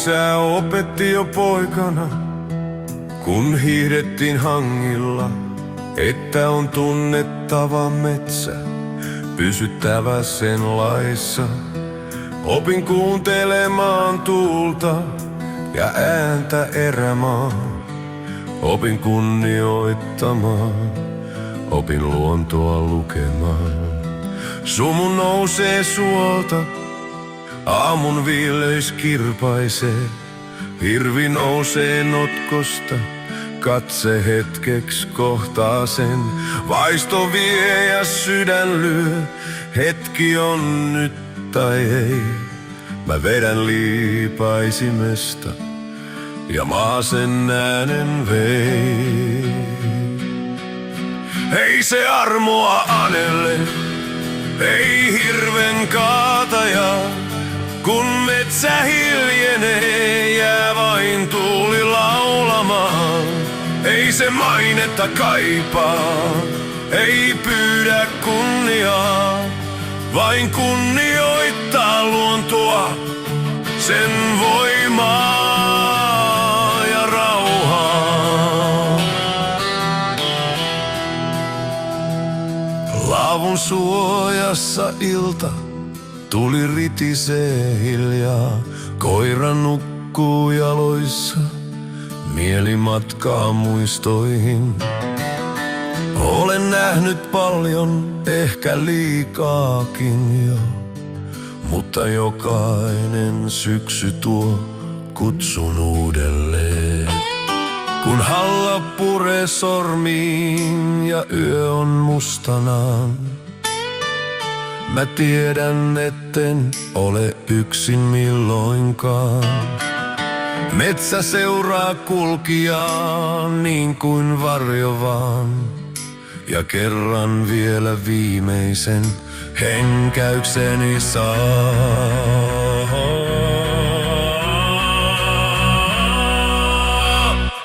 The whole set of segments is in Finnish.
Isä opetti jo poikana, kun hiihdettiin hangilla, että on tunnettava metsä, pysyttävä sen laissa. Opin kuuntelemaan tuulta ja ääntä erämaa. Opin kunnioittamaan, opin luontoa lukemaan. Sumu nousee suolta, aamun viileys kirpaisee. Hirvi nousee notkosta, katse hetkeksi kohtaa sen. Vaisto vie ja sydän lyö, hetki on nyt tai ei. Mä vedän liipaisimesta ja maa sen äänen vei. Ei se armoa anelle, ei hirven kaataja. Kun metsä hiljenee, jää vain tuuli laulamaan. Ei se mainetta kaipaa, ei pyydä kunniaa, vain kunnioittaa luontoa, sen voimaa ja rauhaa. Laavun suojassa ilta, tuli ritisee hiljaa. Koira nukkuu jaloissa, mieli matkaa muistoihin. Olen nähnyt paljon, ehkä liikaakin jo, mutta jokainen syksy tuo kutsun uudelleen. Kun halla puree sormiin ja yö on mustanaan, mä tiedän, etten ole yksin milloinkaan. Metsä seuraa kulkijaa niin kuin varjo vaan. Ja kerran vielä viimeisen henkäykseni saa.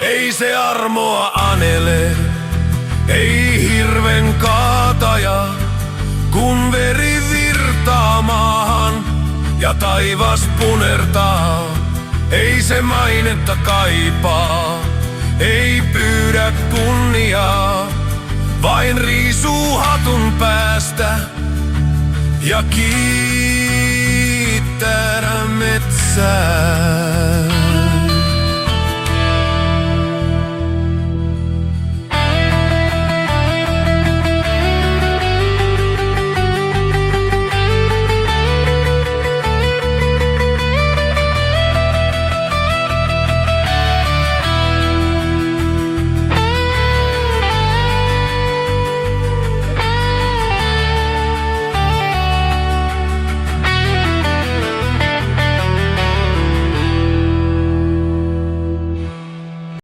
Ei se armoa anele, ei hirven kaataja. Kun veri virtaa maahan ja taivas punertaa, ei se mainetta kaipaa, ei pyydä kunniaa, vain riisuu hatun päästä ja kiittää metsää.